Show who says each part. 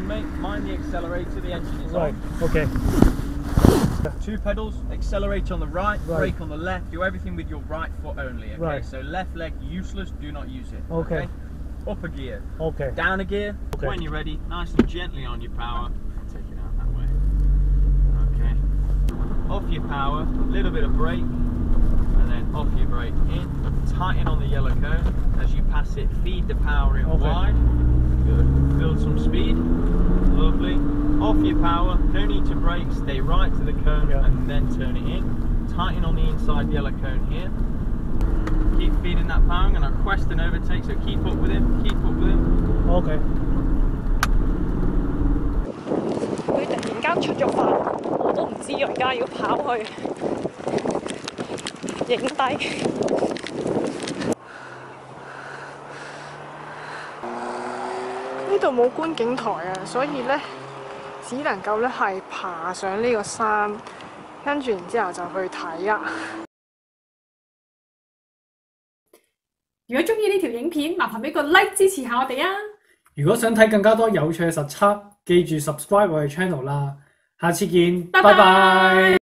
Speaker 1: mate. Mind the accelerator, the engine is
Speaker 2: Right.
Speaker 1: on.
Speaker 2: Okay.
Speaker 1: 2 pedals, accelerate on the right, brake on the left, do everything with your right foot only, okay?
Speaker 2: Right.
Speaker 1: So left leg useless, do not use it.
Speaker 2: Okay.
Speaker 1: Up a gear.
Speaker 2: Okay.
Speaker 1: Down a gear.
Speaker 2: Okay.
Speaker 1: When you're ready, nice and gently on your power, take it out that way. Okay. Off your power, a little bit of brake, and then off your brake in. Tighten on the yellow cone. As you pass it, feed the power in wide. Good. Build some speed. Lovely. Off your power, no need to brake, stay right to the cone and then turn it in. Tighten on the inside yellow cone here. Keep feeding that power. I'm going to request an overtake, so keep up with him, keep up with him.
Speaker 2: Okay.
Speaker 3: 佢突然間出咗發，我都唔知我而家要跑去影低。呢度冇觀景台啊，所以咧只能夠咧係爬上呢個山，跟住然之後就去睇啊。
Speaker 4: 如果中意呢條影片，麻煩俾個 like 支持下我哋啊！
Speaker 2: 如果想睇更加多有趣嘅實測，記住 subscribe 我哋 channel 啦。下次見，拜拜。